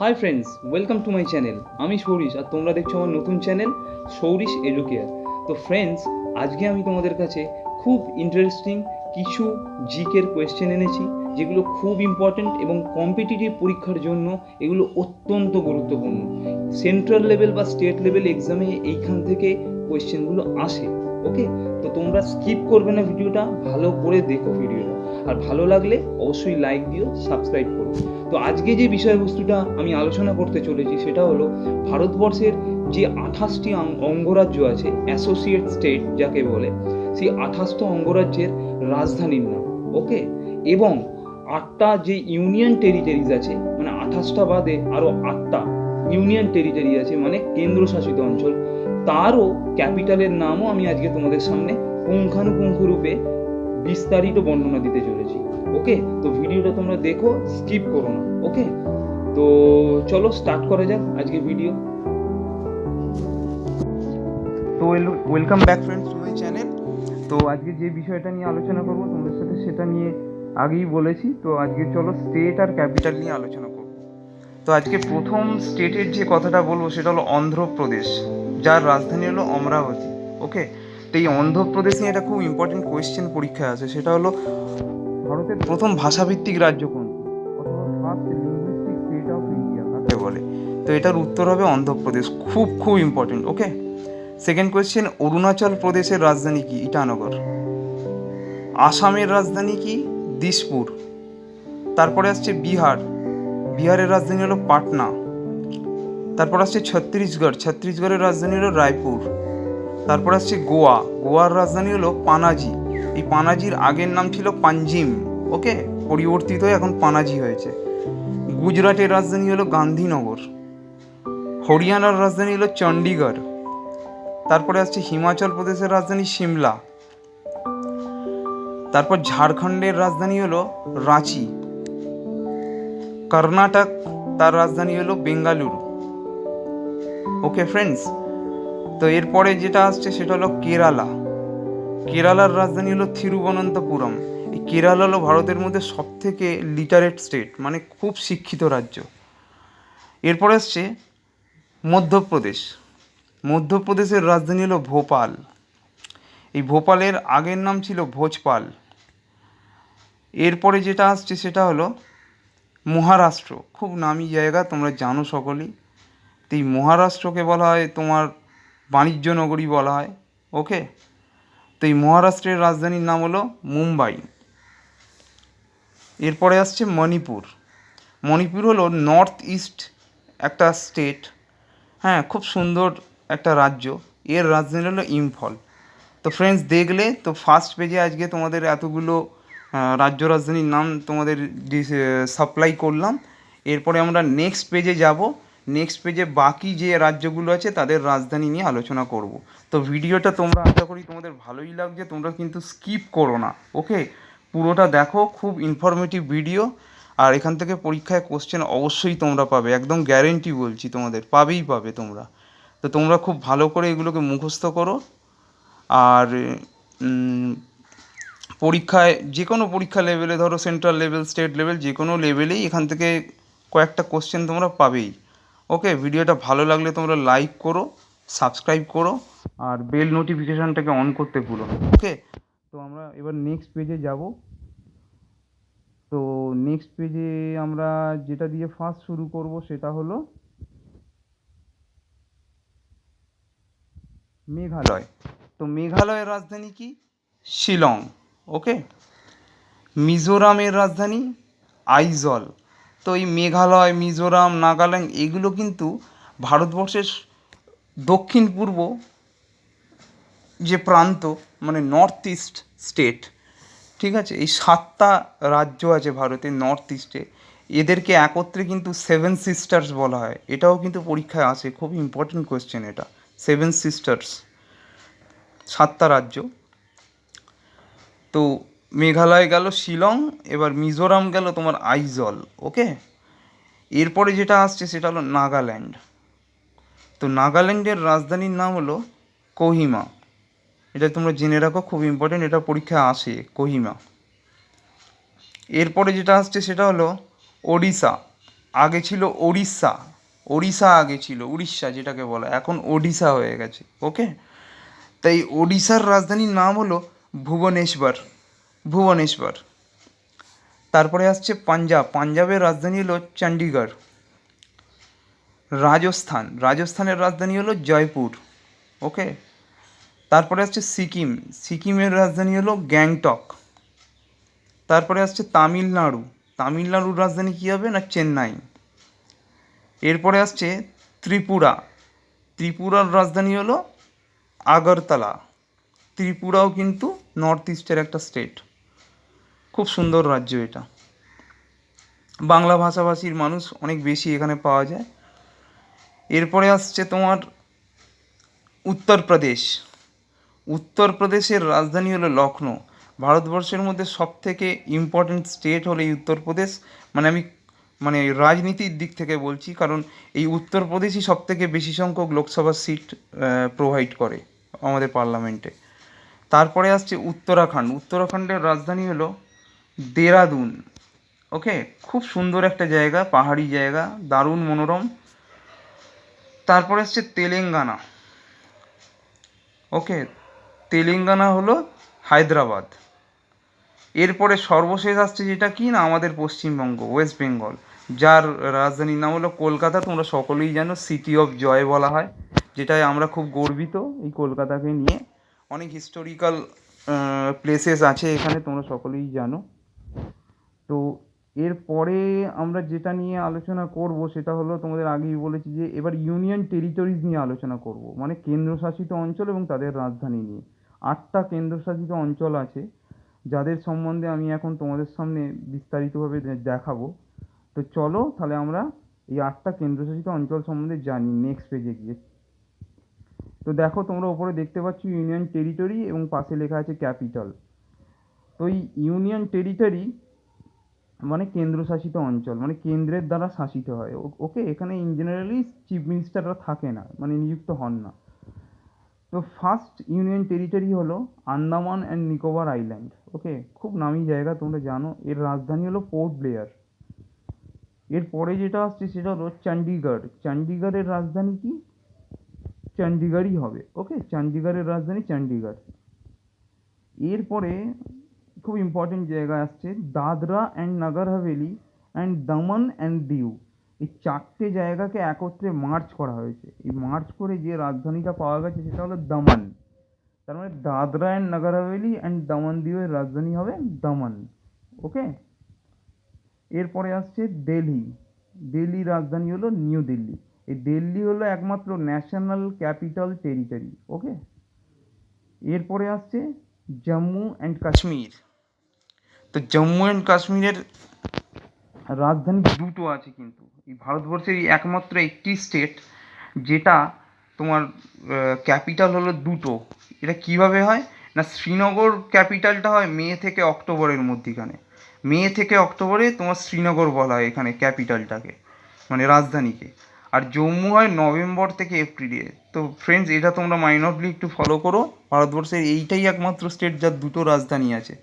Hi friends, welcome to my channel. আমি সৌরিশ আর তোমরা দেখছো আমার নতুন চ্যানেল সৌরিশ এডুকেয়ার। তো ফ্রেন্ডস, আজকে আমি তোমাদের কাছে খুব ইন্টারেস্টিং কিছু জিকের কোয়েশ্চেন এনেছি, যেগুলো খুব ইম্পর্ট্যান্ট এবং কম্পিটিটিভ পরীক্ষার জন্য এগুলো অত্যন্ত গুরুত্বপূর্ণ। সেন্ট্রাল লেভেল বা স্টেট লেভেল এক্সামে এইখান থেকে কোয়েশ্চেনগুলো আসে। ওকে, তো তোমরা স্কিপ করবে না ভিডিওটা, ভালো করে দেখো ভিডিওটা। আর ভালো লাগলে অবশ্যই লাইক দিও, সাবস্ক্রাইব করো। তো আজকে যে বিষয়বস্তুটা আমি আলোচনা করতে চলেছি সেটা হলো ভারতবর্ষের যে 28টি অঙ্গরাজ্য আছে, অ্যাসোসিয়েট স্টেট যাকে বলে, সেই 28টা অঙ্গরাজ্যের রাজধানীর নাম। ওকে, এবং 8টা যে ইউনিয়ন টেরিটরিজ আছে, মানে 28টা বাদে আরও 8টা ইউনিয়ন টেরিটরি আছে, মানে কেন্দ্রশাসিত অঞ্চল, তারও ক্যাপিটালের নামও আমি আজকে তোমাদের সামনে পুঙ্খানুপুঙ্খ রূপে বিস্তারিত বর্ণনা দিতে চলেছি। ওকে, তো ভিডিওটা তোমরা দেখো, স্কিপ করো না। ওকে, তো চলো স্টার্ট করা যাক আজকে ভিডিও। তো welcome back friends to my channel. তো আজকে যে বিষয়টা নিয়ে আলোচনা করবো তোমাদের সাথে সেটা নিয়ে আগেই বলেছি। তো আজকে চলো স্টেট আর ক্যাপিটাল নিয়ে আলোচনা করবো। তো আজকে প্রথম স্টেটের যে কথাটা বলবো সেটা হলো অন্ধ্রপ্রদেশ, যার রাজধানী হলো অমরাবতী। ওকে, তো এই অন্ধ্রপ্রদেশ নিয়ে একটা খুব ইম্পর্টেন্ট কোয়েশ্চেন পরীক্ষায় আছে, সেটা হলো ভারতের প্রথম ভাষাভিত্তিক রাজ্য কোনটি, অথবা first linguistic state of India কাকে বলে। তো এটার উত্তর হবে অন্ধ্রপ্রদেশ। খুব খুব ইম্পর্টেন্ট। ওকে, সেকেন্ড কোয়েশ্চেন, অরুণাচল প্রদেশের রাজধানী কি? ইটানগর। আসামের রাজধানী কি? দিসপুর। তারপরে আসছে বিহার, বিহারের রাজধানী হলো পাটনা। তারপর আসছে ছত্তিশগড়, ছত্তিশগড়ের রাজধানী হলো রায়পুর। তারপর আসছে গোয়া, গোয়ার রাজধানী হলো পানাজি। এই পানাজির আগের নাম ছিল পাঞ্জিম। ওকে, পরিবর্তিত হয়ে এখন পানাজি হয়েছে। গুজরাটের রাজধানী হলো গান্ধীনগর। হরিয়ানার রাজধানী হলো চণ্ডীগড়। তারপরে আসছে হিমাচল প্রদেশের রাজধানী সিমলা। তারপর ঝাড়খণ্ডের রাজধানী হলো রাঁচি। কর্ণাটক, তার রাজধানী হলো বেঙ্গালুরু। ওকে ফ্রেন্ডস, তো এরপরে যেটা আসছে সেটা হলো কেরালা। কেরালার রাজধানী হলো থিরুবনন্তপুরম। এই কেরালা হলো ভারতের মধ্যে সবথেকে লিটারেট স্টেট, মানে খুব শিক্ষিত রাজ্য। এরপরে আসছে মধ্যপ্রদেশ। মধ্যপ্রদেশের রাজধানী হলো ভোপাল। এই ভোপালের আগের নাম ছিল ভোজপাল। এরপরে যেটা আসছে সেটা হলো মহারাষ্ট্র। খুব নামি জায়গা, তোমরা জানো সকলেই। তো এই মহারাষ্ট্রকে বলা হয় তোমার বাণিজ্য নগরী বলা হয়। ওকে, তো এই মহারাষ্ট্রের রাজধানীর নাম হলো মুম্বাই। এরপরে আসছে মণিপুর। মণিপুর হলো নর্থ ইস্ট একটা স্টেট। হ্যাঁ, খুব সুন্দর একটা রাজ্য। এর রাজধানী হলো ইম্ফল। তো ফ্রেন্ডস, দেখলে তো ফার্স্ট পেজে আজকে তোমাদের এতগুলো রাজ্য রাজধানীর নাম তোমাদের সাপ্লাই করলাম। এরপরে আমরা নেক্সট পেজে যাব। নেক্সট পেজে বাকি যে রাজ্যগুলো আছে তাদের রাজধানী নিয়ে আলোচনা করব। তো ভিডিওটা তোমরা আশা করি তোমাদের ভালোই লাগছে, তোমরা কিন্তু স্কিপ করো না। ওকে, পুরোটা দেখো, খুব ইনফরমেটিভ ভিডিও। আর এখান থেকে পরীক্ষায় কোশ্চেন অবশ্যই তোমরা পাবে, একদম গ্যারেন্টি বলছি, তোমাদের পাবেই পাবে তোমরা। তো তোমরা খুব ভালো করে এগুলোকে মুখস্থ করো। আর পরীক্ষায় যে কোনো পরীক্ষা লেভেলে, ধরো সেন্ট্রাল লেভেল, স্টেট লেভেল, যে কোনো লেভেলেই এখান থেকে কয়েকটা কোশ্চেন তোমরা পাবেই। ওকে, ভিডিওটা ভালো লাগলে তোমরা লাইক করো, সাবস্ক্রাইব করো, আর বেল নোটিফিকেশানটাকে অন করতে ভুলো না। ওকে, তো আমরা এবার নেক্সট পেজে যাব। তো নেক্সট পেজে আমরা যেটা দিয়ে ফার্স্ট শুরু করব সেটা হলো মেঘালয়। তো মেঘালয়ের রাজধানী কি? শিলং। ওকে, মিজোরামের রাজধানী আইজল। তো এই মেঘালয়, মিজোরাম, নাগাল্যান্ড এগুলো কিন্তু ভারতবর্ষের দক্ষিণ পূর্ব যে প্রান্ত, মানে নর্থ ইস্ট স্টেট। ঠিক আছে, এই 7টা রাজ্য আছে ভারতের নর্থ ইস্টে, এদেরকে একত্রে কিন্তু সেভেন সিস্টার্স বলা হয়। এটাও কিন্তু পরীক্ষায় আসে, খুব ইম্পর্টেন্ট কোয়েশ্চেন এটা। সেভেন সিস্টার্স, 7টা রাজ্য। তো মেঘালয় গেল, শিলং, এবার মিজোরাম গেল তোমার আইজল। ওকে, এরপরে যেটা আসছে সেটা হলো নাগাল্যান্ড। তো নাগাল্যান্ডের রাজধানীর নাম হলো কোহিমা। এটা তোমরা জেনে রাখো, খুব ইম্পর্টেন্ট, এটা পরীক্ষায় আসে, কোহিমা। এরপরে যেটা আসছে সেটা হলো ওড়িশা। আগে ছিল ওড়িশা, ওড়িশা আগে ছিল, উড়িষ্যা যেটাকে বলা, এখন ওডিশা হয়ে গেছে। ওকে, তাই ওড়িশার রাজধানীর নাম হলো ভুবনেশ্বর, ভুবনেশ্বর। তারপরে আসছে পাঞ্জাব, পাঞ্জাবের রাজধানী হলো চণ্ডীগড়। রাজস্থান, রাজস্থানের রাজধানী হলো জয়পুর। ওকে, তারপরে আসছে সিকিম, সিকিমের রাজধানী হলো গ্যাংটক। তারপরে আসছে তামিলনাড়ু, তামিলনাড়ুর রাজধানী কী হবে না চেন্নাই। এরপরে আসছে ত্রিপুরা, ত্রিপুরার রাজধানী হলো আগরতলা। ত্রিপুরাও কিন্তু নর্থ ইস্টের একটা স্টেট, খুব সুন্দর রাজ্য এটা। বাংলা ভাষাভাষীর মানুষ অনেক বেশি এখানে পাওয়া যায়। এরপরে আসছে তোমার উত্তরপ্রদেশ, উত্তরপ্রদেশের রাজধানী হলো লখনৌ। ভারতবর্ষের মধ্যে সবথেকে ইম্পর্ট্যান্ট স্টেট হলো এই উত্তরপ্রদেশ। আমি রাজনীতির দিক থেকে বলছি, কারণ এই উত্তরপ্রদেশই সবথেকে বেশি সংখ্যক লোকসভা সিট প্রোভাইড করে আমাদের পার্লামেন্টে। তারপরে আসছে উত্তরাখণ্ড, উত্তরাখণ্ডের রাজধানী হলো দেরাদুন। ওকে, খুব সুন্দর একটা জায়গা, পাহাড়ি জায়গা, দারুণ মনোরম। তারপরে আসছে তেলেঙ্গানা। ওকে, তেলেঙ্গানা হলো হায়দ্রাবাদ। এরপরে সর্বশেষ আসছে যেটা কি না আমাদের পশ্চিমবঙ্গ, ওয়েস্ট বেঙ্গল, যার রাজধানীর নাম হলো কলকাতা। তোমরা সকলেই জানো সিটি অফ জয় বলা হয়, যেটায় আমরা খুব গর্বিত এই কলকাতাকে নিয়ে। অনেক হিস্টোরিক্যাল প্লেসেস আছে এখানে, তোমরা সকলেই জানো। তো এরপরে আমরা যেটা নিয়ে আলোচনা করব সেটা হলো, তোমাদের আগেই বলেছি যে এবার ইউনিয়ন টেরিটরিজ নিয়ে আলোচনা করব, মানে কেন্দ্রশাসিত অঞ্চল এবং তাদের রাজধানী নিয়ে। 8টা কেন্দ্রশাসিত অঞ্চল আছে, যাদের সম্বন্ধে আমি এখন তোমাদের সামনে বিস্তারিতভাবে দেখাবো। তো চলো তাহলে আমরা এই 8টা কেন্দ্রশাসিত অঞ্চল সম্বন্ধে জানি নেক্সট পেজে গিয়ে। তো দেখো, তোমরা ওপরে দেখতে পাচ্ছ ইউনিয়ন টেরিটরি এবং পাশে লেখা আছে ক্যাপিটাল। তো এই ইউনিয়ন টেরিটরি মানে কেন্দ্রশাসিত অঞ্চল, মানে কেন্দ্রের দ্বারা শাসিত হয়। ওকে, এখানে ইন জেনারেলি চিফ মিনিস্টাররা থাকে না, মানে নিযুক্ত হন না। তো ফার্স্ট ইউনিয়ন টেরিটরি হলো আন্দামান অ্যান্ড নিকোবর আইল্যান্ড। ওকে, খুব নামি জায়গা, তোমরা জানো। এর রাজধানী হলো পোর্ট ব্লেয়ার। এরপরে যেটা আসছে সেটা হলো চণ্ডীগড়, চণ্ডীগড়ের রাজধানী কি চণ্ডীগড়ই হবে। ওকে, চণ্ডীগড়ের রাজধানী চণ্ডীগড়। এরপরে খুব ইম্পর্টেন্ট জায়গা আসছে দাদরা অ্যান্ড নগর হাভেলি অ্যান্ড দমন অ্যান্ড দিউ। এই 4টে জায়গাকে একত্রে মার্চ করা হয়েছে। এই মার্চ করে যে রাজধানীটা পাওয়া গেছে সেটা হলো দমন। তার মানে দাদরা অ্যান্ড নগর হাভেলি অ্যান্ড দমন দিউয়ের রাজধানী হবে দমন। ওকে, এরপরে আসছে দিল্লি, দিল্লির রাজধানী হলো নিউ দিল্লি। এই দিল্লি হলো একমাত্র ন্যাশনাল ক্যাপিটাল টেরিটরি। ওকে, এরপরে আসছে জম্মু অ্যান্ড কাশ্মীর। তো জম্মু অ্যান্ড কাশ্মীরের রাজধানী দুটো আছে, কিন্তু এই ভারতবর্ষের এই একমাত্র একটি স্টেট যেটা তোমার ক্যাপিটাল হলো দুটো। এটা কিভাবে হয় না, শ্রীনগর ক্যাপিটালটা হয় মে থেকে অক্টোবরের মধ্যিখানে। মে থেকে অক্টোবরে তোমার শ্রীনগর বলা হয় এখানে ক্যাপিটালটাকে, মানে রাজধানীকে। আর জম্মু হয় নভেম্বর থেকে এপ্রিলে। তো ফ্রেন্ডস, এটা তোমরা মাইনরলি একটু ফলো করো। ভারতবর্ষের এইটাই একমাত্র স্টেট যার দুটো রাজধানী আছে।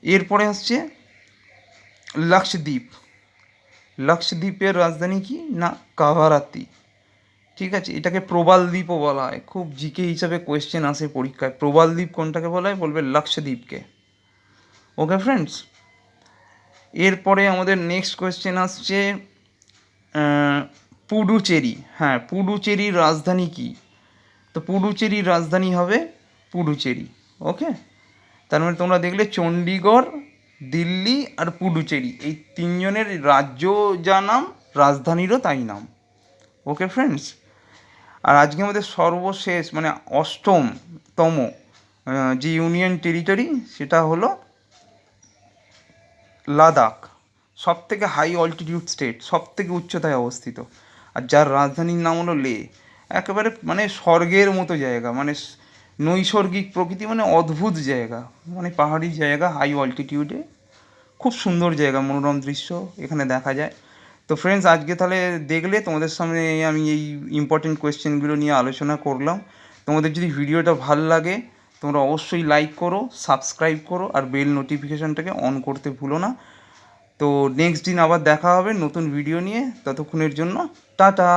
এরপরে আসছে লাক্ষদ্বীপ, লাক্ষদ্বীপের রাজধানী কি না কাভারাত্তি। ঠিক আছে, এটাকে প্রবাল দ্বীপও বলা হয়। খুব জিকে হিসাবে কোয়েশ্চেন আসে পরীক্ষায়, প্রবাল দ্বীপ কোনটাকে বলা হয়, বলবে লাক্ষদ্বীপকে। ওকে ফ্রেন্ডস, এরপরে আমাদের নেক্সট কোয়েশ্চেন আসছে পুডুচেরি। হ্যাঁ, পুডুচেরির রাজধানী কি? তো পুডুচেরির রাজধানী হবে পুডুচেরি। ওকে, তার মানে তোমরা দেখলে চণ্ডীগড়, দিল্লি আর পুডুচেরি, এই তিনজনের রাজ্য যা নাম, রাজধানীরও তাই নাম। ওকে ফ্রেন্ডস, আর আজকে আমাদের সর্বশেষ মানে অষ্টমতম যে ইউনিয়ন টেরিটরি সেটা হলো লাদাখ। সব থেকে হাই অল্টিটিউড স্টেট, সব থেকে উচ্চতায় অবস্থিত, আর যার রাজধানীর নাম হলো লে। একেবারে মানে স্বর্গের মতো জায়গা, মানে নৈসর্গিক প্রকৃতি, মানে অদ্ভুত জায়গা, মানে পাহাড়ি জায়গা, হাই অল্টিটিউডে, খুব সুন্দর জায়গা, মনোরম দৃশ্য এখানে দেখা যায়। তো ফ্রেন্ডস, আজকে তাহলে দেখলে তোমাদের সামনে আমি এই ইম্পর্টেন্ট কোয়েশ্চেনগুলো নিয়ে আলোচনা করলাম। তোমাদের যদি ভিডিওটা ভালো লাগে তোমরা অবশ্যই লাইক করো, সাবস্ক্রাইব করো, আর বেল নোটিফিকেশানটাকে অন করতে ভুলো না। তো নেক্সট দিন আবার দেখা হবে নতুন ভিডিও নিয়ে, ততক্ষণের জন্য টাটা।